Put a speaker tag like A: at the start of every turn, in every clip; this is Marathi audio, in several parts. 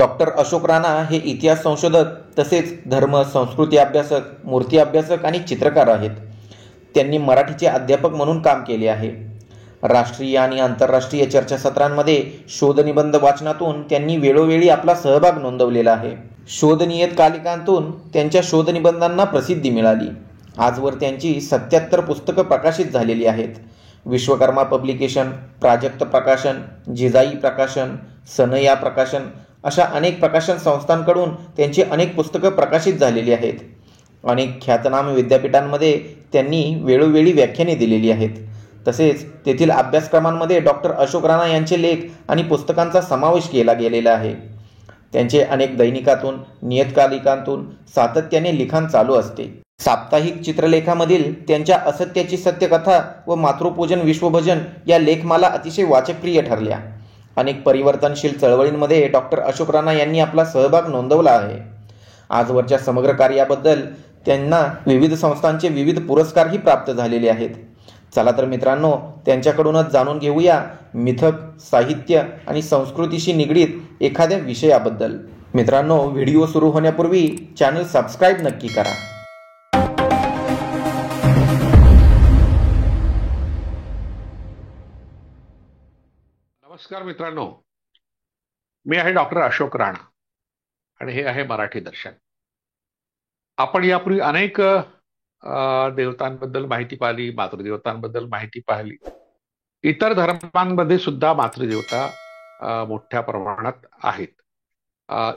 A: डॉक्टर अशोक राणा हे इतिहास संशोधक तसेच धर्म संस्कृती अभ्यासक, मूर्ती अभ्यासक आणि चित्रकार आहेत. त्यांनी मराठीचे अध्यापक म्हणून काम केले आहे. राष्ट्रीय आणि आंतरराष्ट्रीय चर्चासत्रांमध्ये शोधनिबंध वाचनातून त्यांनी वेळोवेळी आपला सहभाग नोंदवलेला आहे. शोधनियतकालिकांतून त्यांच्या शोधनिबंधांना प्रसिद्धी मिळाली. आजवर त्यांची 77 पुस्तकं प्रकाशित झालेली आहेत. विश्वकर्मा पब्लिकेशन, प्राजक्त प्रकाशन, जिजाई प्रकाशन, सनया प्रकाशन अशा अनेक प्रकाशन संस्थांकडून त्यांची अनेक पुस्तकं प्रकाशित झालेली आहेत. अनेक ख्यातनाम विद्यापीठांमध्ये त्यांनी वेळोवेळी व्याख्याने दिलेली आहेत. तसेच तेथील अभ्यासक्रमांमध्ये डॉक्टर अशोक राणा यांचे लेख आणि पुस्तकांचा समावेश केला गेलेला आहे. त्यांचे अनेक दैनिकातून, नियतकालिकांतून सातत्याने लिखाण चालू असते. साप्ताहिक चित्रलेखामधील त्यांच्या असत्याची सत्यकथा व मातृपूजन विश्वभजन या लेखमाला अतिशय वाचकप्रिय ठरल्या. अनेक परिवर्तनशील चळवळींमध्ये डॉक्टर अशोक राणा यांनी आपला सहभाग नोंदवला आहे. आजवरच्या समग्र कार्याबद्दल त्यांना विविध संस्थांचे विविध पुरस्कारही प्राप्त झालेले आहेत. चला तर मित्रांनो, त्यांच्याकडूनच जाणून घेऊया मिथक, साहित्य आणि संस्कृतीशी निगडीत एखाद्या विषयाबद्दल. मित्रांनो, व्हिडिओ सुरू होण्यापूर्वी चॅनल सबस्क्राईब नक्की करा.
B: नमस्कार मित्रांनो, मी आहे डॉक्टर अशोक राणा आणि हे आहे मराठी दर्शन. आपण यापूर्वी अनेक देवतांबद्दल माहिती पाहिली, मातृदेवतांबद्दल माहिती पाहिली. इतर धर्मांमध्ये सुद्धा मातृदेवता मोठ्या प्रमाणात आहेत.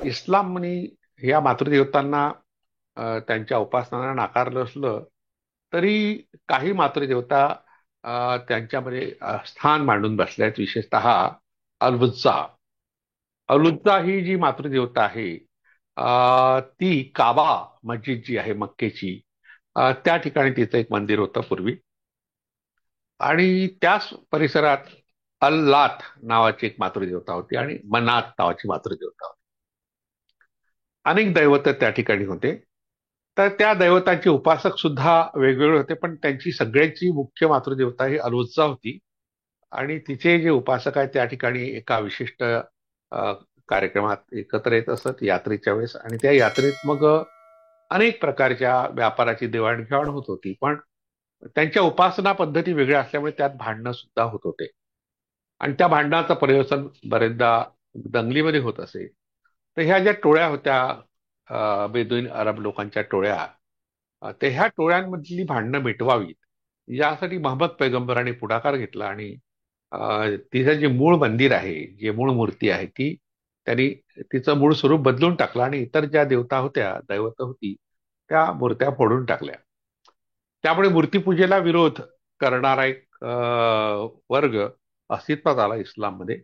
B: इस्लामने या मातृदेवतांना त्यांच्या उपासनांना नाकारलं असलं तरी काही मातृदेवता त्यांच्यामध्ये स्थान मांडून बसल्या आहेत. विशेषतः अल-वुज्जा. अल-वुज्जा ही जी मातृदेवता आहे ती काबा मस्जिद जी आहे मक्केची, त्या ठिकाणी तिचं एक मंदिर होतं पूर्वी. आणि त्याच परिसरात अल-लात नावाची एक मातृदेवता होती आणि मनात नावाची मातृदेवता होती. अनेक दैवत त्या ठिकाणी होते. तर त्या दैवतांचे उपासक सुद्धा वेगवेगळे होते, पण त्यांची सगळ्यांची मुख्य मातृदेवता ही अल-वुज्जा होती. आणि तिचे जे उपासक आहेत त्या ठिकाणी एका विशिष्ट कार्यक्रमात एकत्र येत असत यात्रेच्या वेळेस. आणि त्या यात्रेत मग अनेक प्रकारच्या व्यापाराची देवाणघेवाण होत होती. पण त्यांच्या उपासना पद्धती वेगळ्या असल्यामुळे त्यात भांडणं सुद्धा होत होते. आणि त्या भांडणाचं पर्यवसन बरेचदा दंगलीमध्ये होत असे. तर ह्या ज्या टोळ्या होत्या, बेदुईन अरब लोकांच्या टोळ्या, तर ह्या टोळ्यांमधली भांडणं मिटवावीत यासाठी महम्मद पैगंबरांनी पुढाकार घेतला. आणि तिचं जे मूळ मंदिर आहे, जे मूळ मूर्ती आहे, त्यांनी तिचं मूळ स्वरूप बदलून टाकलं आणि इतर ज्या देवता होत्या, दैवत होती, त्या मूर्त्या फोडून टाकल्या. त्यामुळे मूर्तीपूजेला विरोध करणारा एक वर्ग अस्तित्वात आला इस्लाममध्ये.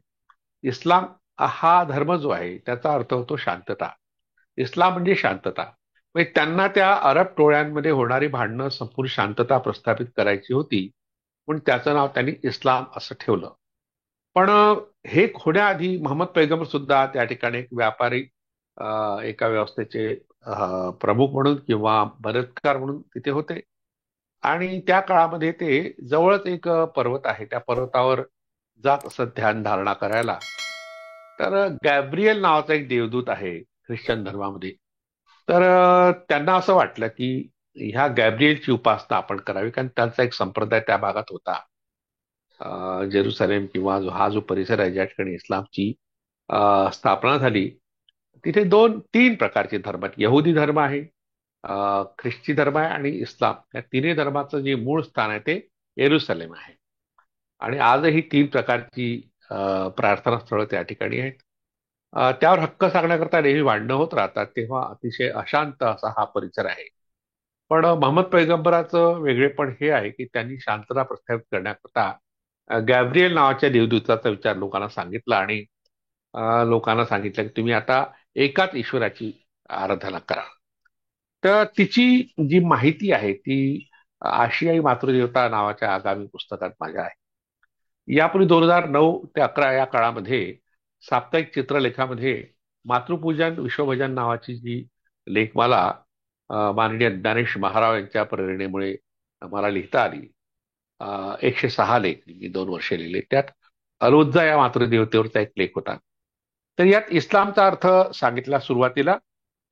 B: इस्लाम हा धर्म जो आहे त्याचा अर्थ होतो शांतता. इस्लाम म्हणजे शांतता. म्हणजे त्यांना त्या अरब टोळ्यांमध्ये होणारी भांडणं संपूर्ण शांतता प्रस्थापित करायची होती, पण त्याचं नाव त्यांनी इस्लाम असं ठेवलं. पण हे होण्याआधी महम्मद पैगंबर सुद्धा त्या ठिकाणी एक व्यापारी, एका व्यवस्थेचे प्रमुख म्हणून किंवा मदतगार म्हणून तिथे होते. आणि त्या काळामध्ये ते जवळच एक पर्वत आहे, त्या पर्वतावर जात असत ध्यान धारणा करायला. तर गॅब्रियल नावाचा एक देवदूत आहे ख्रिश्चन धर्मामध्ये. तर त्यांना असं वाटलं की ह्या गॅब्रियलची उपासना आपण करावी, कारण त्यांचा एक संप्रदाय त्या भागात होता. जेरुसलेम किंवा हा जो परिसर आहे ज्या ठिकाणी इस्लामची स्थापना झाली, तिथे 2-3 प्रकारचे धर्म आहेत. यहुदी धर्म आहे, ख्रिस्ती धर्म आहे आणि इस्लाम. या तिन्ही धर्माचं जे मूळ स्थान आहे ते येरुसलेम आहे. आणि आजही 3 प्रकारची प्रार्थना स्थळं त्या ठिकाणी आहेत. त्यावर हक्क सांगण्याकरता नेहमी भांडणं होत राहतात. तेव्हा अतिशय अशांत असा हा परिसर आहे. पण महम्मद पैगंबराचं वेगळेपण हे आहे की त्यांनी शांतता प्रस्थापित करण्याकरता गॅब्रियल नावाच्या देवदूताचा विचार लोकांना सांगितला. आणि लोकांना सांगितलं की तुम्ही आता एकाच ईश्वराची आराधना करा. तर तिची जी माहिती आहे ती आशियाई मातृदेवता नावाच्या आगामी पुस्तकात माझ्या आहे. यापूर्वी 2009 ते 11 या काळामध्ये साप्ताहिक चित्रलेखामध्ये मातृपूजन विश्वभजन नावाची जी लेखमाला माननीय ज्ञानेश महाराव यांच्या प्रेरणेमुळे मला लिहिता आली. 106 लेख मी 2 वर्षे लिहिले. त्यात अल-वुज्जा या मातृदेवतेवरचा एक लेख होता. तर यात इस्लामचा अर्थ सांगितला सुरुवातीला,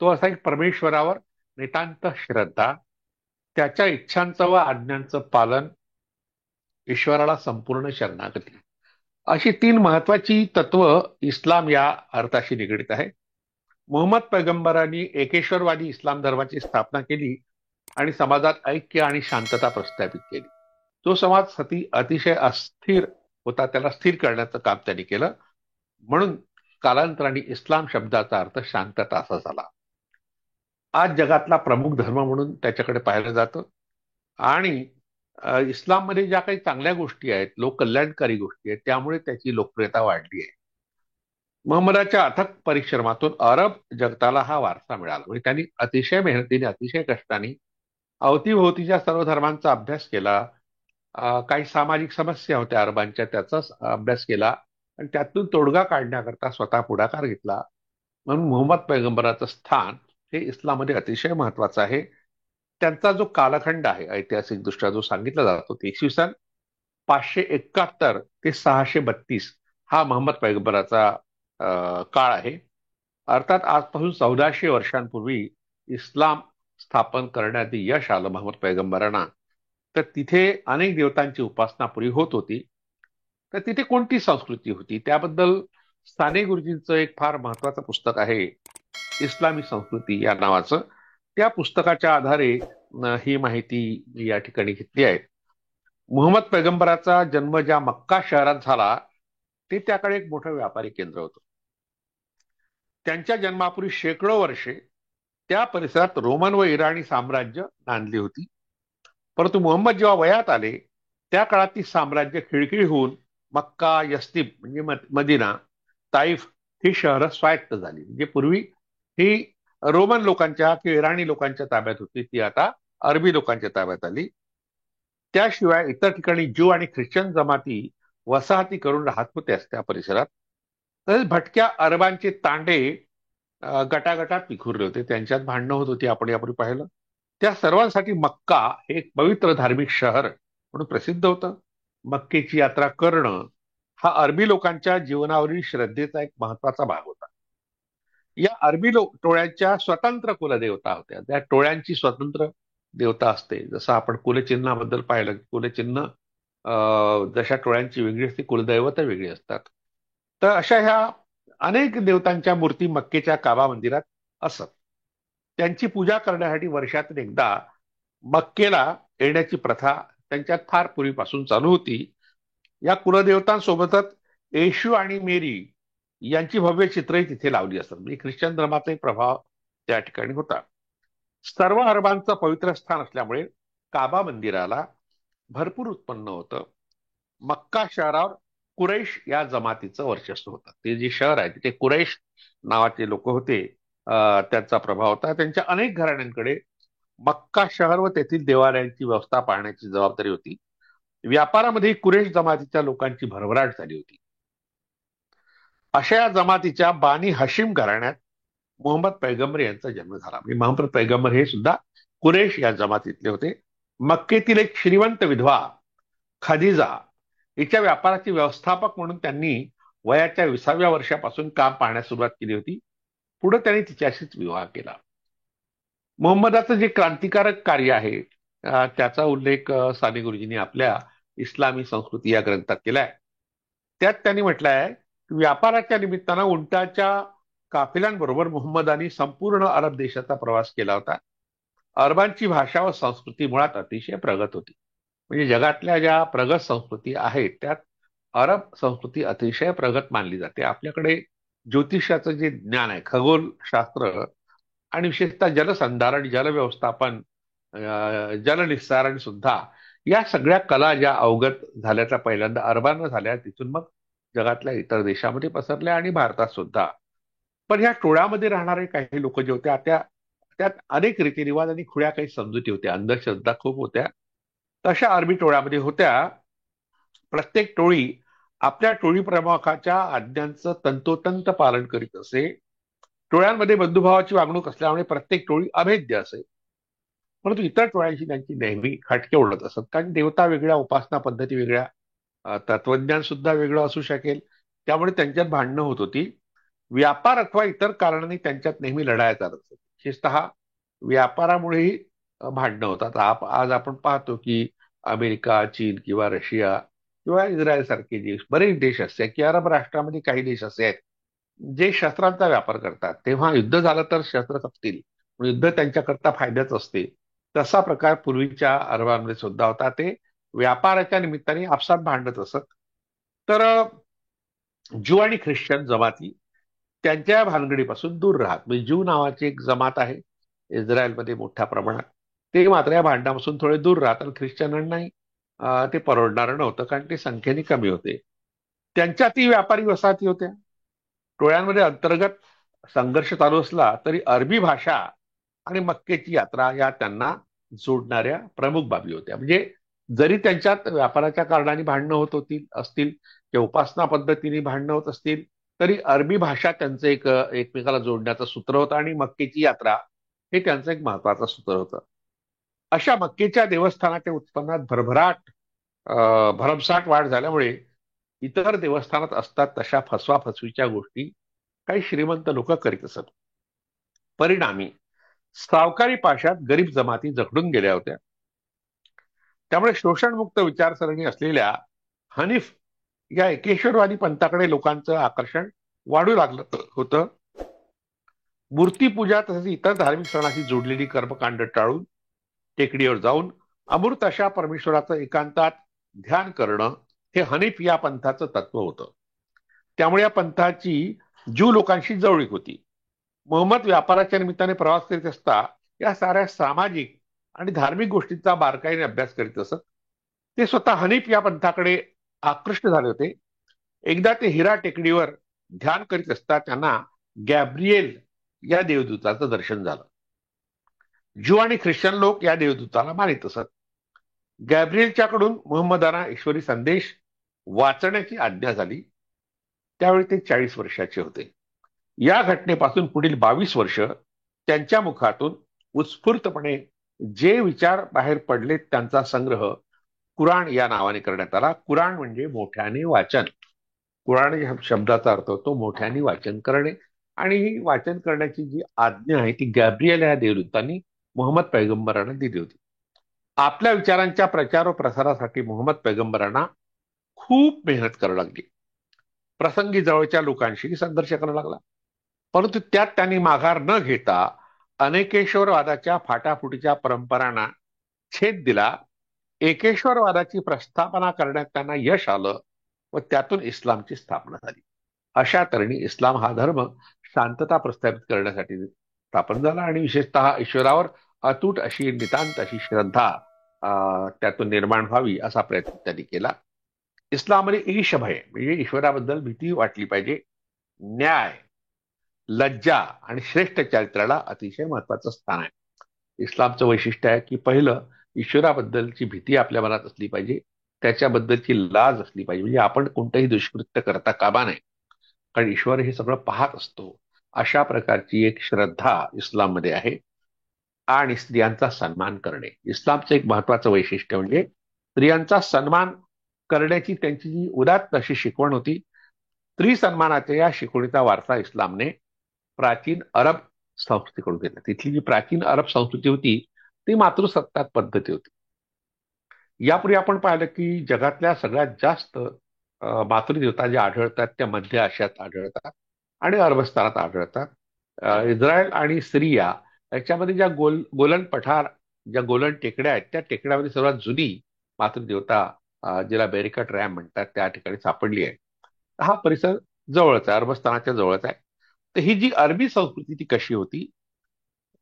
B: तो असा एक परमेश्वरावर नितांत श्रद्धा, त्याच्या इच्छांचं व आज्ञांचं पालन, ईश्वराला संपूर्ण शरणागती, अशी तीन महत्वाची तत्व इस्लाम या अर्थाशी निगडीत आहे. मोहम्मद पैगंबरांनी एकेश्वरवादी इस्लाम धर्माची स्थापना केली आणि समाजात ऐक्य आणि शांतता प्रस्थापित केली. जो समाज अतिशय अस्थिर होता त्याला स्थिर करण्याचं काम त्यांनी केलं. म्हणून कालांतराने इस्लाम शब्दाचा अर्थ शांतता असा झाला. आज जगातला प्रमुख धर्म म्हणून त्याच्याकडे पाहिलं जातं. आणि इस्लाममध्ये ज्या काही चांगल्या गोष्टी आहेत, लोककल्याणकारी गोष्टी आहेत, त्यामुळे त्याची लोकप्रियता वाढली आहे. मोहम्मदाच्या अथक परिश्रमातून अरब जगताला हा वारसा मिळाला. म्हणजे त्यांनी अतिशय मेहनतीने, अतिशय कष्टाने अवतीभोवतीच्या सर्व धर्मांचा अभ्यास केला. काही सामाजिक समस्या होत्या अरबांच्या, त्याचाच अभ्यास केला आणि त्यातून तोडगा काढण्याकरता स्वतः पुढाकार घेतला. म्हणून मोहम्मद पैगंबराचं स्थान हे इस्लाममध्ये अतिशय महत्वाचं आहे. त्यांचा जो कालखंड आहे ऐतिहासिक दृष्ट्या जो सांगितला जातो ते इसवी 571 ते 632 हा मोहम्मद पैगंबराचा काळ आहे. अर्थात आजपासून 1400 वर्षांपूर्वी इस्लाम स्थापन करण्यात यश आलं मोहम्मद पैगंबरांना. तर तिथे अनेक देवतांची उपासना पूर्वी होत होती. तर तिथे कोणती संस्कृती होती त्याबद्दल साने गुरुजींचं एक फार महत्वाचं पुस्तक आहे, इस्लामी संस्कृती या नावाचं. त्या पुस्तकाच्या आधारे ही माहिती मी या ठिकाणी घेतली आहे. मोहम्मद पैगंबराचा जन्म ज्या मक्का शहरात झाला ते त्याकडे एक मोठं व्यापारी केंद्र होतं. त्यांच्या जन्मापूर्वी शेकडो वर्षे त्या परिसरात रोमन व इराणी साम्राज्य नांदली होती. परंतु मोहम्मद जेव्हा वयात आले त्या काळात ती साम्राज्य खिळखिळ होऊन मक्का, यस्तिब म्हणजे मदिना, ताईफ ही शहरं स्वायत्त झाली. म्हणजे पूर्वी ही रोमन लोकांच्या किंवा इराणी लोकांच्या ताब्यात होती, ती आता अरबी लोकांच्या ताब्यात आली. त्याशिवाय इतर ठिकाणी ज्यू आणि ख्रिश्चन जमाती वसाहती करून राहत होत्याच त्या परिसरात. तसेच भटक्या अरबांचे तांडे गटागटात विखुरले होते, त्यांच्यात भांडणं होत होती, आपण यापूर्वी पाहिलं. त्या सर्वांसाठी मक्का हे एक पवित्र धार्मिक शहर म्हणून प्रसिद्ध होतं. मक्केची यात्रा करणं हा अरबी लोकांच्या जीवनावरील श्रद्धेचा एक महत्वाचा भाग होता. या अरबी टोळ्यांच्या स्वतंत्र कुलदेवता होत्या. त्या टोळ्यांची स्वतंत्र देवता असते. जसं आपण कुलचिन्हाबद्दल पाहिलं, कुलचिन्ह जशा टोळ्यांची वेगळी असते, कुलदैवत वेगळी असतात. तर अशा ह्या अनेक देवतांच्या मूर्ती मक्केच्या काबा मंदिरात असत. त्यांची पूजा करण्यासाठी वर्षातून एकदा मक्केला येण्याची प्रथा त्यांच्यात फार पूर्वीपासून चालू होती. या कुलदेवतांसोबतच येशू आणि मेरी यांची भव्य चित्रही तिथे लावली असतात. म्हणजे ख्रिश्चन धर्माचाही प्रभाव त्या ठिकाणी होता. सर्व अरबांचं पवित्र स्थान असल्यामुळे काबा मंदिराला भरपूर उत्पन्न होतं. मक्का शहरावर कुरैश या जमातीचं वर्चस्व होतं. ते जे शहर आहे तिथे कुरैश नावाचे लोक होते, त्यांचा प्रभाव होता. त्यांच्या अनेक घराण्यांकडे मक्का शहर व तेथील देवालयांची व्यवस्था पाहण्याची जबाबदारी होती. व्यापारामध्ये कुरैश जमातीच्या लोकांची भरभराट झाली होती. अशा या जमातीच्या बानी हशीम घराण्यात मोहम्मद पैगंबर यांचा जन्म झाला. म्हणजे मोहम्मद पैगंबर हे सुद्धा कुरैश या जमातीतले होते. मक्केतील एक श्रीमंत विधवा खदिजा हिच्या व्यापाराची व्यवस्थापक म्हणून त्यांनी वयाच्या 20व्या वर्षापासून काम पाहण्यास सुरुवात केली होती. पुढे त्यांनी तिच्याशीच विवाह केला. मोहम्मदाचं जे क्रांतिकारक कार्य आहे त्याचा उल्लेख साने गुरुजींनी आपल्या इस्लामी संस्कृती या ग्रंथात केलाय. त्यात त्यांनी म्हटलं आहे की व्यापाराच्या निमित्तानं उंटाच्या काफिल्यांबरोबर मोहम्मदानी संपूर्ण अरब देशाचा प्रवास केला होता. अरबांची भाषा व संस्कृती मुळात अतिशय प्रगत होती. म्हणजे जगातल्या ज्या प्रगत संस्कृती आहेत त्यात अरब संस्कृती अतिशय प्रगत मानली जाते. आपल्याकडे ज्योतिषाचं जे ज्ञान आहे, खगोलशास्त्र आणि विशेषतः जलसंधारण, जलव्यवस्थापन, जलनिस्सारण सुद्धा, या सगळ्या कला ज्या अवगत झाल्या त्या पहिल्यांदा अरबांना झाल्या, तिथून मग जगातल्या इतर देशामध्ये पसरल्या आणि भारतात सुद्धा. पण ह्या टोळ्यामध्ये राहणारे काही लोक जे होते त्यात अनेक रीतिरिवाज आणि खुळ्या काही समजुती होत्या, अंधश्रद्धा खूप होत्या. तशा अरबी टोळ्यामध्ये होत्या. प्रत्येक टोळी आपल्या टोळी प्रमुखाच्या आज्ञांचं तंतोतंत पालन करीत असे. टोळ्यांमध्ये बंधुभावाची वागणूक असल्यामुळे प्रत्येक टोळी अभेद्य असे. परंतु इतर टोळ्यांशी त्यांची नेहमी खटके उडत असत, कारण देवता वेगळ्या, उपासना पद्धती वेगळ्या, तत्वज्ञान सुद्धा वेगळं असू शकेल, त्यामुळे त्यांच्यात भांडणं होत होती. व्यापार अथवा इतर कारणांनी त्यांच्यात नेहमी लढाया चालत असत. विशेषतः व्यापारामुळेही भांडणं होतात. आज आपण पाहतो की अमेरिका, चीन किंवा रशिया किंवा इस्रायल सारखे देश, बरेच देश असे की अरब राष्ट्रामध्ये काही देश असे आहेत जे शस्त्रांचा व्यापार करतात. तेव्हा युद्ध झालं तर शस्त्र खपतील, युद्ध त्यांच्याकरता फायद्याच असते. तसा प्रकार पूर्वीच्या अरबांमध्ये सुद्धा होता. ते व्यापाराच्या निमित्ताने आपसात भांडत असत. तर ज्यू आणि ख्रिश्चन जमाती त्यांच्या भानगडीपासून दूर राहत. म्हणजे ज्यू नावाची एक जमात आहे इस्रायलमध्ये मोठ्या प्रमाणात, ते मात्र या भांडणापासून थोडे दूर राहत. आणि ख्रिश्चनांनाही ते परवडणारं नव्हतं, कारण ते संख्येने कमी होते. त्यांच्यातही व्यापारी वसाहती होत्या. टोळ्यांमध्ये अंतर्गत संघर्ष चालू असला तरी अरबी भाषा आणि मक्केची यात्रा या त्यांना जोडणाऱ्या प्रमुख बाबी होत्या. म्हणजे जरी त्यांच्यात व्यापाराच्या कारणाने भांडणं होत होती असतील किंवा उपासना पद्धतीने भांडणं होत असतील, तरी अरबी भाषा त्यांचं एकमेकाला जोडण्याचं सूत्र होतं आणि मक्केची यात्रा हे त्यांचं एक महत्वाचं सूत्र होतं. अशा मक्केच्या देवस्थानाच्या उत्पन्नात भरमसाठ वाढ झाल्यामुळे इतर देवस्थानात असतात तशा फसवाफसवीच्या गोष्टी काही श्रीमंत लोक करीत असत. परिणामी सावकारी पाशात गरीब जमाती जखडून गेल्या होत्या. त्यामुळे शोषणमुक्त विचारसरणी असलेल्या हनीफ या एकेश्वरवादी पंथाकडे लोकांचं आकर्षण वाढू लागलं होतं. मूर्तीपूजा तसेच इतर धार्मिक सणाशी जोडलेली कर्मकांड टाळून टेकडीवर जाऊन अमृत अशा परमेश्वराचं एकांतात ध्यान करणं हे हनीफ या पंथाचं तत्व होतं. त्यामुळे या पंथाची ज्यू लोकांशी जवळीक होती. मोहम्मद व्यापाराच्या निमित्ताने प्रवास करीत असता या साऱ्या सामाजिक आणि धार्मिक गोष्टींचा बारकाईने अभ्यास करीत असत. ते स्वतः हनीफ या पंथाकडे आकृष्ट झाले होते. एकदा ते हिरा टेकडीवर ध्यान करीत असता त्यांना गॅब्रिएल या देवदूताचं दर्शन झालं. ज्यू आणि ख्रिश्चन लोक या देवदूताला मानित असत. गॅब्रिएलच्याकडून मुहम्मदांना ईश्वरी संदेश वाचण्याची आज्ञा झाली. त्यावेळी ते 40 वर्षाचे होते. या घटनेपासून पुढील 22 वर्ष त्यांच्या मुखातून उत्स्फूर्तपणे जे विचार बाहेर पडले त्यांचा संग्रह कुराण या नावाने करण्यात आला. कुराण म्हणजे मोठ्याने वाचन. कुराण या शब्दाचा अर्थ होतो मोठ्याने वाचन करणे. आणि ही वाचन करण्याची जी आज्ञा आहे ती गॅब्रिएल या देवदूतांनी मुहम्मद पैगंबरांना दिली होती. आपल्या विचारांच्या प्रचार व प्रसारासाठी मुहम्मद पैगंबरांना खूप मेहनत करावी लागली. प्रसंगी जवळच्या लोकांशी संघर्ष करावा लागला. परंतु त्यात त्यांनी माघार न घेता अनेकेश्वरवादाच्या फाटाफुटीच्या परंपरांना छेद दिला. एकेश्वरवादाची प्रस्थापना करण्यात त्यांना यश आलं व त्यातून इस्लामची स्थापना झाली. अशा तऱ्हेने इस्लाम हा धर्म शांतता प्रस्थापित करण्यासाठी स्थापन झाला आणि विशेषतः ईश्वरावर अतूट अशी नितांत अशी श्रद्धा त्यातून निर्माण व्हावी असा प्रयत्न त्यांनी केला. इस्लाममध्ये ईशभय म्हणजे ईश्वराबद्दल भीती वाटली पाहिजे, न्याय, लज्जा आणि श्रेष्ठ चारित्र्याला अतिशय महत्वाचं स्थान आहे. इस्लामचं वैशिष्ट्य आहे की पहिलं ईश्वराबद्दलची भीती आपल्या मनात असली पाहिजे, त्याच्याबद्दलची लाज असली पाहिजे. म्हणजे आपण कोणतंही दुष्कृत्य करता कामा नये, कारण ईश्वर हे सगळं पाहत असतो. अशा प्रकारची एक श्रद्धा इस्लाममध्ये आहे. आणि स्त्रियांचा सन्मान करणे इस्लामचं एक महत्वाचं वैशिष्ट्य म्हणजे स्त्रियांचा सन्मान करण्याची त्यांची जी उदात्त अशी शिकवण होती. स्त्री सन्मानाच्या या शिकवणीचा वारसा इस्लामने प्राचीन अरब संस्कृतीकडून घेतला. तिथली जी प्राचीन अरब संस्कृती होती ती मातृसत्ताक पद्धती होती. यापूर्वी आपण पाहिलं की जगातल्या सगळ्यात जास्त मातृदेवता ज्या आढळतात त्या मध्य आशियात आढळतात आणि अरबस्थानात आढळतात. इस्रायल आणि सिरिया याच्यामध्ये ज्या गोलन पठार, ज्या गोलन टेकड्या आहेत त्या टेकड्यामध्ये सर्वात जुनी मातृदेवता जिला बेरिकट रॅम म्हणतात त्या ठिकाणी सापडली आहे. हा परिसर जवळच आहे, अरबस्थानाच्या जवळच आहे. तर ही जी अरबी संस्कृती ती कशी होती,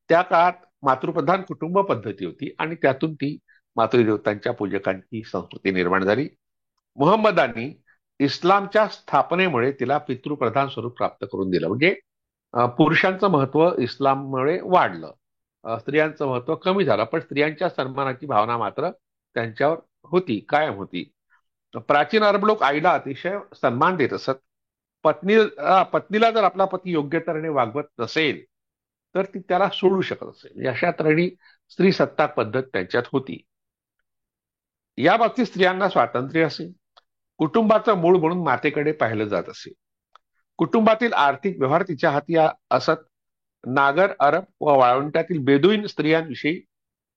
B: त्या काळात मातृप्रधान कुटुंब पद्धती होती आणि त्यातून ती मातृदेवतांच्या पूजकांची संस्कृती निर्माण झाली. मुहम्मदांनी इस्लामच्या स्थापनेमुळे तिला पितृप्रधान स्वरूप प्राप्त करून दिलं. म्हणजे पुरुषांचं महत्व इस्लाममुळे वाढलं, स्त्रियांचं महत्व कमी झालं, पण स्त्रियांच्या सन्मानाची भावना मात्र त्यांच्यावर होती, कायम होती. प्राचीन अरब लोक आईला अतिशय सन्मान देत असत. पत्नीला जर आपला पती योग्य तऱ्हेने वागवत नसेल तर ती त्याला सोडू शकत असेल. म्हणजे अशा तऱ्हेने स्त्री सत्ताक पद्धत त्यांच्यात होती. या बाबतीत स्त्रियांना स्वातंत्र्य असे, कुटुंबाचं मूळ म्हणून मातेकडे पाहिलं जात असे. कुटुंबातील आर्थिक व्यवहार तिच्या हाती असत. नागर, अरब व वाळवंटातील बेदुईन स्त्रियांविषयी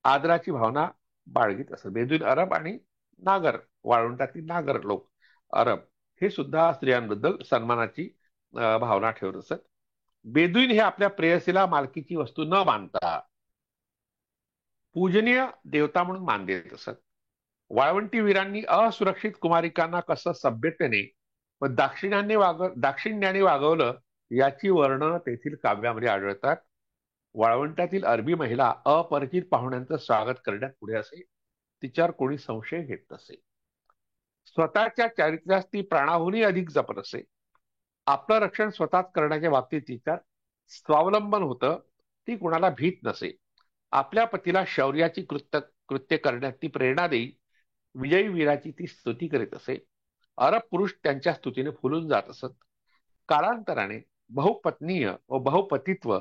B: आदराची भावना बाळगीत असत. बेदुईन अरब आणि नागर, वाळवंटातील नागर लोक, अरब, हे सुद्धा स्त्रियांबद्दल सन्मानाची भावना ठेवत असत. बेदुईन हे आपल्या प्रेयसीला मालकीची वस्तू न मानता पूजनीय देवता म्हणून मान देत असत. वाळवंटी वीरांनी असुरक्षित कुमारिकांना कसं सभ्यतेने व दाक्षिण्याने वागवलं याची वर्णनं तेथील काव्यामध्ये आढळतात. वाळवंटातील अरबी महिला अपरिचित पाहुण्यांचं स्वागत करण्यात पुढे असे. तिच्यावर कोणी संशय घेत नसे. स्वतःच्या चारित्र्यास ती प्राणाहूनही अधिक जपत असे. आपलं रक्षण स्वतःच करण्याच्या बाबतीत तिच्यात स्वावलंबन होतं. ती कुणाला भीत नसे. आपल्या पतीला शौर्याची कृत्य करण्यात ती प्रेरणा देई. विजयी वीराची ती स्तुती करीत असे. अरब पुरुष त्यांच्या स्तुतीने फुलून जात असत. कालांतराने बहुपत्नीय व बहुपतित्व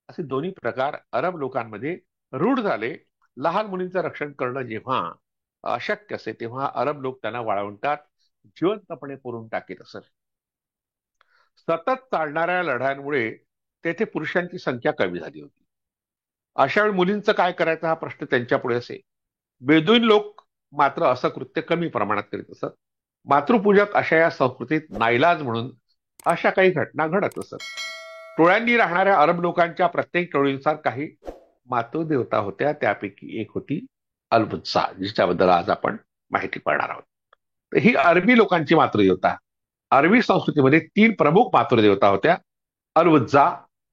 B: असे दोन्ही प्रकार अरब लोकांमध्ये रूढ झाले. लहान मुलींचं रक्षण करणं जेव्हा अशक्य असे तेव्हा अरब लोक त्यांना वाळवंटात जिवंतपणे पुरून टाकीत असत. सतत चालणाऱ्या लढ्यांमुळे तेथे पुरुषांची संख्या कमी झाली होती. अशा वेळी मुलींचं काय करायचं हा प्रश्न त्यांच्या पुढे असे. बेदुईन लोक मात्र असं कृत्य कमी प्रमाणात करीत असत. मातृपूजक अशा या संस्कृतीत नाईलाज म्हणून अशा काही घटना घडत असत. टोळ्यांनी राहणाऱ्या अरब लोकांच्या प्रत्येक टोळीनुसार काही मातृदेवता होत्या. त्यापैकी एक होती अल-बुत्सा, जिच्याबद्दल आज आपण माहिती पाहणार आहोत. तर ही अरबी लोकांची मातृदेवता. अरबी संस्कृतीमध्ये 3 प्रमुख मातृदेवता होत्या: अल-बुत्सा,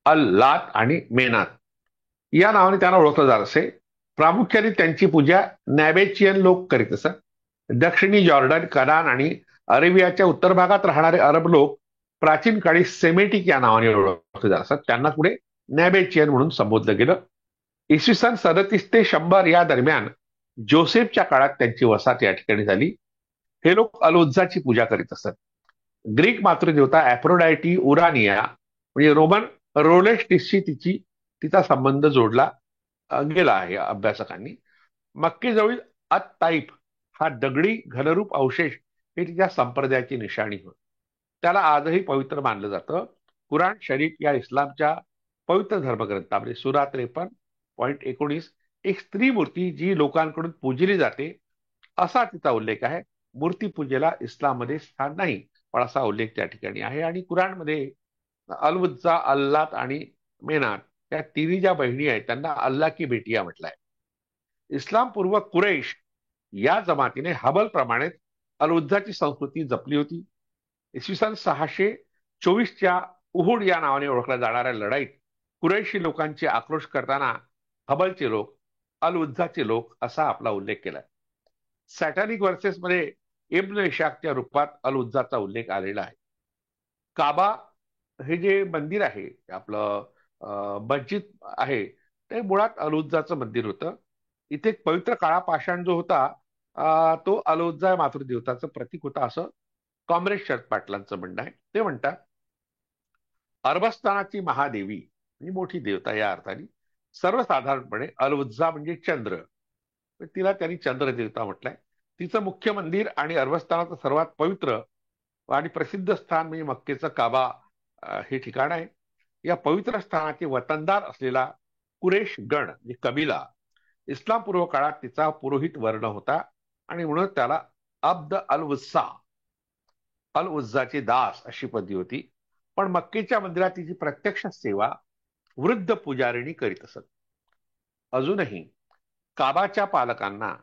B: अल-लात आणि मेनात. या नावाने त्यांना ओळखलं जात असे. प्रामुख्याने त्यांची पूजा नॅबेचियन लोक करीत असत. दक्षिणी जॉर्डन, कनान आणि अरेबियाच्या उत्तर भागात राहणारे अरब लोक प्राचीन काळी सेमेटिक या नावाने ओळखले जात असत. त्यांना पुढे नॅबेचियन म्हणून संबोधलं गेलं. इसवी सन 37 ते 100 या दरम्यान जोसेफच्या काळात त्यांची वसाहत या ठिकाणी झाली. हे लोक अल-उज्जाची पूजा करीत असत. ग्रीक मातृदेवता ॲफ्रोडायटी उरानिया म्हणजे रोमन रोलेस्टिसशी तिचा संबंध जोडला गेला आहे अभ्यासकांनी. मक्केजवळील अत-ताईफ हा दगडी घनरूप अवशेष हे तिच्या संप्रदायाची निशाणी होत. त्याला आजही पवित्र मानलं जातं. कुराण शरीफ या इस्लामच्या पवित्र धर्मग्रंथामध्ये सुरा 53.19 एक स्त्री मूर्ती जी लोकांकडून पूजली जाते असा तिचा उल्लेख आहे. मूर्तीपूजेला इस्लाममध्ये स्थान नाही, पण असा उल्लेख त्या ठिकाणी आहे. आणि कुराणमध्ये अल-बुत्सा, अल्लात आणि मेनात या तिन्ही ज्या बहिणी आहेत त्यांना अल्लाह की बेटिया म्हटलंय. इस्लामपूर्व कुरैश या जमातीने हबल प्रमाणेच अल-उज्जाची संस्कृती जपली होती. इसवी सन 624च्या उहुड या नावाने ओळखल्या जाणाऱ्या लढाईत कुरैशी लोकांचे आक्रोश करताना हबलचे लोक, अल-उज्जाचे लोक असा आपला उल्लेख केलाय. सॅटॅनिक वर्सेसमध्ये इब्न इशाकच्या रूपात अल-उज्जाचा उल्लेख आलेला आहे. काबा हे जे मंदिर आहे आपलं मस्जिद आहे ते मुळात अल-उज्जाचं मंदिर होतं. इथे एक पवित्र काळा पाषाण जो होता तो अल-उज्जा मातृदेवताचं प्रतीक होता असं कॉम्रेड शरद पाटलांचं म्हणणं आहे. ते म्हणतात अरबस्थानाची महादेवी म्हणजे मोठी देवता या अर्थाने सर्वसाधारणपणे अल-उज्जा म्हणजे चंद्र, तिला त्यांनी चंद्र देवता म्हटलंय. तिचं मुख्य मंदिर आणि अरबस्थानाचं सर्वात पवित्र आणि प्रसिद्ध स्थान म्हणजे मक्केचं काबा हे ठिकाण आहे. या पवित्र स्थानाचे वतनदार असलेला कुरेश गण म्हणजे कबिला इस्लामपूर्व काळात तिचा पुरोहित वर्ण होता आणि म्हणून त्याला अब्द अल-वुस्सा, अल-उज्जाचे दास अशी पदवी होती. पण मक्केच्या मंदिरात तिची प्रत्यक्ष सेवा वृद्ध पुजारिणी करीत असत. अजूनही काबाच्या पालकांना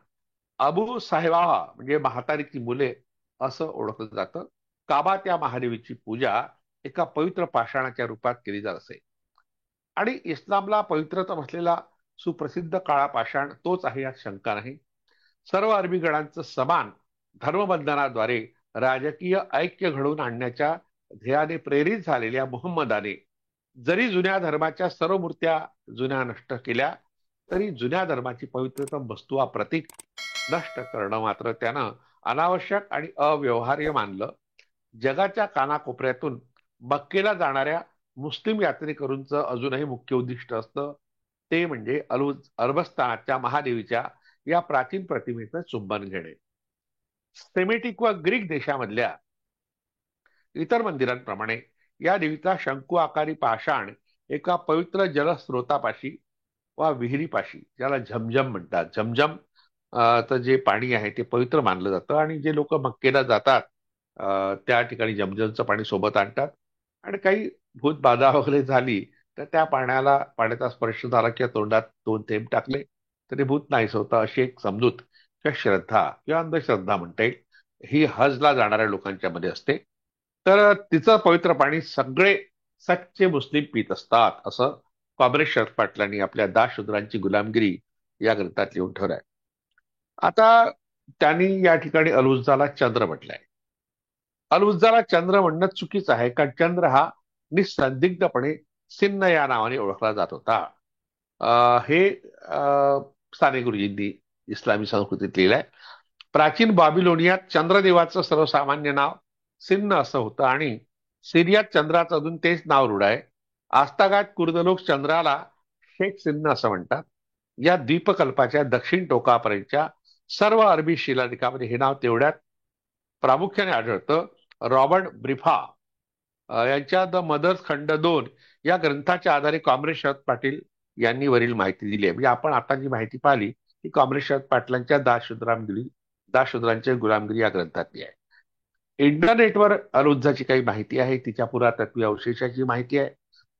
B: अबू साहेबा म्हणजे म्हातारीची मुले असं ओळखलं जातं. काबा त्या महादेवीची पूजा एका पवित्र पाषाणाच्या रूपात केली जात असे. आणि इस्लामला पवित्रतम असलेला सुप्रसिद्ध काळा पाषाण तोच आहे यात शंका नाही. सर्व अरबी गणांचं समान धर्मबंधनाद्वारे राजकीय ऐक्य घडवून आणण्याच्या ध्येयाने प्रेरित झालेल्या मुहम्मदाने जरी जुन्या धर्माच्या सर्व मूर्त्या जुन्या नष्ट केल्या तरी जुन्या धर्माची पवित्रतम वस्तू वा प्रतीक नष्ट करणं मात्र त्यानं अनावश्यक आणि अव्यवहार्य मानलं. जगाच्या कानाकोपऱ्यातून मक्केला जाणाऱ्या मुस्लिम यात्रेकरूंचं अजूनही मुख्य उद्दिष्ट असतं ते म्हणजे अरबस्थानाच्या महादेवीच्या या प्राचीन प्रतिमेचं चुंबन घेणे. सेमेटिक व ग्रीक देशामधल्या इतर मंदिरांप्रमाणे या देवीचा शंकू आकारी पाषाण एका पवित्र जलस्रोतापाशी वा विहिरीपाशी, ज्याला झमझम म्हणतात, झमझम तर जे पाणी आहे ते पवित्र मानलं जातं आणि जे लोक मक्केला जातात त्या ठिकाणी झमझमचं पाणी सोबत आणतात आणि काही भूत बाधा वगैरे झाली तर त्या पाण्याचा स्पर्श झाला किंवा तोंडात 2 थेंब टाकले तरी भूत नाहीस होतं, अशी एक समजूत किंवा श्रद्धा किंवा अंधश्रद्धा म्हणता येईल, ही हजला जाणाऱ्या लोकांच्या मध्ये असते. तर तिचं पवित्र पाणी सगळे सच्चे मुस्लिम पित असतात, असं कॉम्रेड शरद पाटलांनी आपल्या दाशूद्रांची गुलामगिरी या ग्रंथात लिहून ठेवलाय. आता त्यांनी या ठिकाणी अलउज्जाला चंद्र म्हटलंय. अलउज्जाला चंद्र म्हणणं चुकीचं आहे, कारण चंद्र हा निसंदिग्धपणे सिन्न या नावाने ओळखला जात होता. हे साने गुरुजींनी इस्लामी संस्कृतीत लिहिलंय. प्राचीन बाबिलोनियात चंद्रदेवाचं सर्वसामान्य नाव सिन्न असं होतं आणि सिरियात चंद्राचं अजून तेच नाव रूढ आहे. आजतागायत कुर्द लोक चंद्राला शेख सिन्न असं म्हणतात. या द्वीपकल्पाच्या दक्षिण टोकापर्यंतच्या सर्व अरबी शिलालेखामध्ये हे नाव तेवढ्यात प्रामुख्याने आढळतं. रॉबर्ट ब्रिफा यांच्या द मदर्स खंड 2 या ग्रंथाच्या आधारे कॉम्रेड शरद पाटील यांनी वरील माहिती दिली आहे. म्हणजे आपण आता जी माहिती पाहिली ती कॉम्रेड शरद पाटलांच्या दाशूद्रांच्या गुलामगिरी या ग्रंथातली आहे. इंटरनेटवर अलउज्जाची काही माहिती आहे, तिच्या पुरातत्वीय अवशेषाची माहिती आहे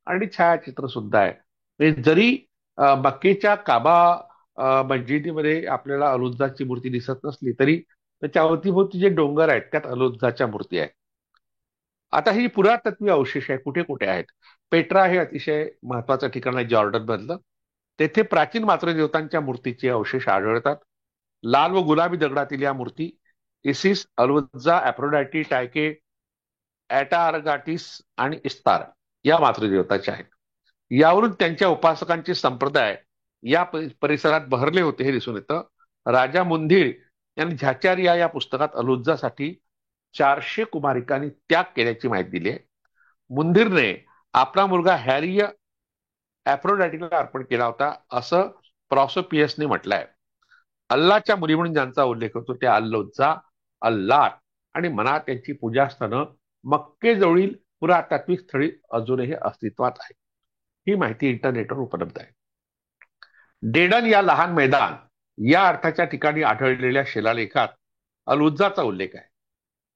B: आणि छायाचित्र सुद्धा आहे. म्हणजे जरी मक्केच्या काबा मस्जिदीमध्ये आपल्याला अलउज्जाची मूर्ती दिसत नसली तरी त्याच्या अवतीभोवती जे डोंगर आहेत त्यात अलउज्जाच्या मूर्ती आहेत. आता ही पुरातत्वीय अवशेष आहे कुठे कुठे आहेत. पेट्रा हे अतिशय महत्वाचं ठिकाण आहे जॉर्डन मधलं. तेथे प्राचीन मातृदेवतांच्या मूर्तीचे अवशेष आढळतात. लाल व गुलाबी दगडातील या मूर्ती इसिस, अलउज्जा, अॅफ्रोडायटी, टायके, ॲटारगाटिस आणि इस्तार या मातृदेवताच्या आहेत. यावरून त्यांच्या उपासकांचे संप्रदाय या परिसरात बहरले होते हे दिसून येतं. राजा मुंधीर यांनी झाचारिया या पुस्तकात अलउज्जासाठी 400 कुमारिकांनी त्याग केल्याची माहिती दिली आहे. मुंधीरने आपला मुलगा हॅरी ॲफ्रोडायटीला अर्पण केला होता असं प्रॉसोपियसने म्हटलंय. अल्लाच्या मुली म्हणून ज्यांचा उल्लेख होतो त्या अल्लुज्जा, अल्लात आणि मनात त्यांची पूजास्थानं मक्केजवळील पुरातात्विक स्थळी अजूनही अस्तित्वात आहे. ही माहिती इंटरनेटवर उपलब्ध आहे. डेडन या लहान मैदान या अर्थाच्या ठिकाणी आढळलेल्या शिलालेखात अलउज्जाचा उल्लेख आहे.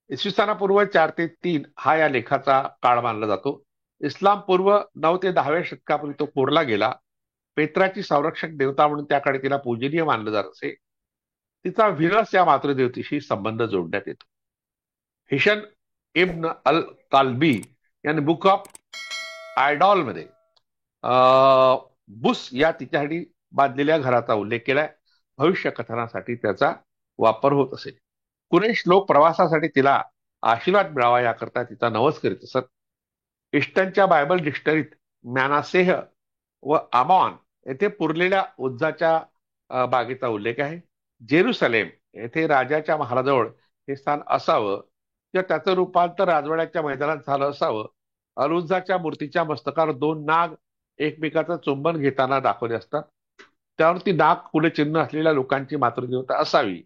B: इसवी सनापूर्व 4 ते 3 हा या लेखाचा काळ मानला जातो. इस्लाम पूर्व 9 ते 10व्या शतकापूर्वी तो कोरला गेला. पेत्राची संरक्षक देवता म्हणून त्याकडे तिला पूजनीय मानलं जात असे. तिचा व्हिनस या मातृदेवतेशी संबंध जोडण्यात येतो. हिशन इब्न अल काल्बी यांनी बुक ऑफ आयडॉल मध्ये बुस या तिच्यासाठी बांधलेल्या घराचा उल्लेख केलाय. भविष्य कथनासाठी त्याचा वापर होत असे. कुरेश लोक प्रवासासाठी तिला आशीर्वाद मिळावा याकरता तिचा नवस करीत असत. इष्टनच्या बायबल डिक्शनरीत मॅनासेह व आमॉन येथे पुरलेल्या उज्जाच्या बागेचा उल्लेख आहे. जेरुसलेम येथे राजाच्या महालाजवळ हे स्थान असावं किंवा त्याचं रूपांतर राजवाड्याच्या मैदानात झालं असावं. अलउज्जाच्या मूर्तीच्या मस्तकावर 2 नाग एकमेकाचं चुंबन घेताना दाखवले असतात. त्यावरती नाग पुढे चिन्ह असलेल्या लोकांची मातृदेवता असावी.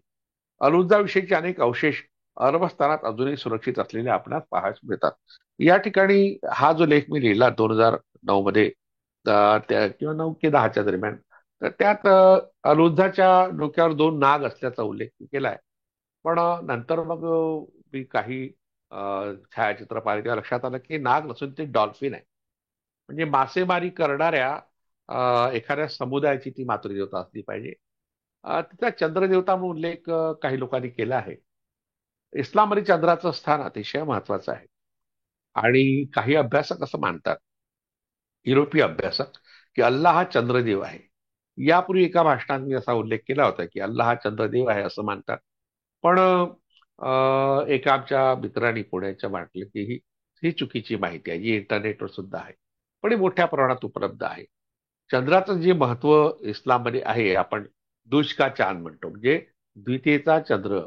B: अलउज्जाविषयीचे अनेक अवशेष अरबस्थानात अजूनही सुरक्षित असलेले आपणास पाहायला मिळतात. या ठिकाणी हा जो लेख मी लिहिला 2009 मध्ये किंवा 9 ते 10च्या दरम्यान, तर त्यात अलउज्जाच्या डोक्यावर 2 नाग असल्याचा उल्लेख केलाय. पण नंतर मग मी काही छायाचित्र पाहिले तेव्हा लक्षात आलं की नाग नसून ते डॉल्फिन आहे. म्हणजे मासेमारी करणाऱ्या एखाद्या समुदायाची ती मातृदेवता असली पाहिजे. तिचा चंद्रदेवता म्हणून उल्लेख काही लोकांनी केला आहे. इस्लाममध्ये चंद्राचं स्थान अतिशय महत्वाचं आहे आणि काही अभ्यासक असं मानतात, युरोपीय अभ्यासक, की अल्लाह हा चंद्रदेव आहे. यापूर्वी एका भाषणात मी असा उल्लेख केला होता की अल्लाह हा चंद्रदेव आहे असं मानतात. पण एका आमच्या मित्रांनी पुण्याच्या म्हटलं की ही चुकीची माहिती आहे, जी इंटरनेटवर सुद्धा आहे, पण ही मोठ्या प्रमाणात उपलब्ध आहे. चंद्राचं जे महत्व इस्लाममध्ये आहे, आपण दुज का चांद म्हणतो, म्हणजे द्वितीयेचा चंद्र.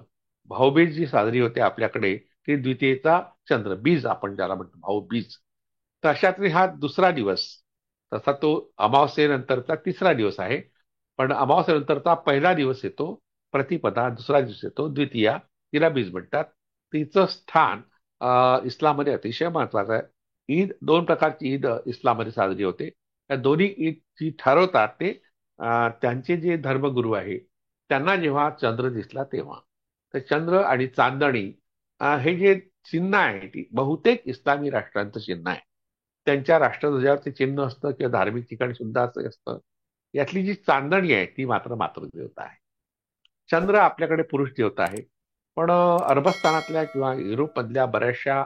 B: भाऊबीज जी साजरी होते आपल्याकडे ती द्वितीयेचा चंद्र, बीज आपण ज्याला म्हणतो भाऊबीज. तर अशातली हा दुसरा दिवस, तसा तो अमावस्येनंतरचा तिसरा दिवस आहे. पण अमावस्येनंतरचा पहिला दिवस येतो प्रतिपदा, दुसरा दिवस येतो द्वितीया, तिला बीज म्हणतात. तिचं स्थान इस्लाममध्ये अतिशय महत्वाचं आहे. ईद, दोन प्रकारची ईद इस्लाममध्ये साजरी होते. त्या दोन्ही ईद जी ठरवतात ते त्यांचे जे धर्मगुरू आहे त्यांना जेव्हा चंद्र दिसला तेव्हा. तर चंद्र आणि चांदणी हे जे चिन्ह आहे ती बहुतेक इस्लामी राष्ट्रांचं चिन्ह आहे. त्यांच्या राष्ट्रध्वजावर ते चिन्ह असतं किंवा धार्मिक ठिकाणी सुद्धा असं असतं. यातली जी चांदणी आहे ती मात्र मातृदेवता आहे. चंद्र आपल्याकडे पुरुष देवता आहे. पण अरबस्थानातल्या किंवा युरोपमधल्या बऱ्याचशा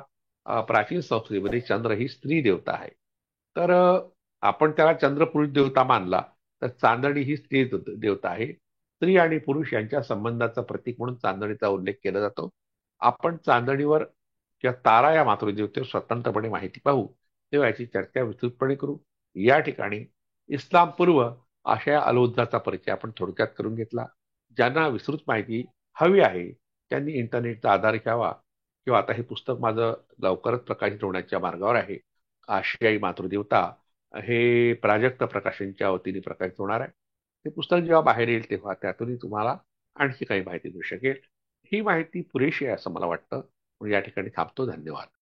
B: प्राचीन संस्कृतीमध्ये चंद्र ही स्त्री देवता आहे. तर आपण त्याला चंद्र पुरुष देवता मानला तर चांदणी ही स्त्री देवता आहे. स्त्री आणि पुरुष यांच्या संबंधाचं प्रतीक म्हणून चांदणीचा उल्लेख केला जातो. आपण चांदणीवर किंवा तारा या मातृदेवतेवर स्वतंत्रपणे माहिती पाहू तेव्हा याची चर्चा विस्तृतपणे करू. या ठिकाणी इस्लाम पूर्व अशा अलौद्दाचा परिचय आपण थोडक्यात करून घेतला. ज्यांना विस्तृत माहिती हवी आहे त्यांनी इंटरनेटचा आधार घ्यावा किंवा आता हे पुस्तक माझं लवकरच प्रकाशित होण्याच्या मार्गावर आहे. आशियाई मातृदेवता हे प्राजक्त प्रकाशनच्या वतीने प्रकाशित होणार आहे. हे पुस्तक जेव्हा बाहेर येईल तेव्हा त्यातूनही तुम्हाला आणखी काही माहिती मिळू शकेल. ही माहिती पुरेशी आहे असं मला वाटतं. म्हणून या ठिकाणी थांबतो. धन्यवाद.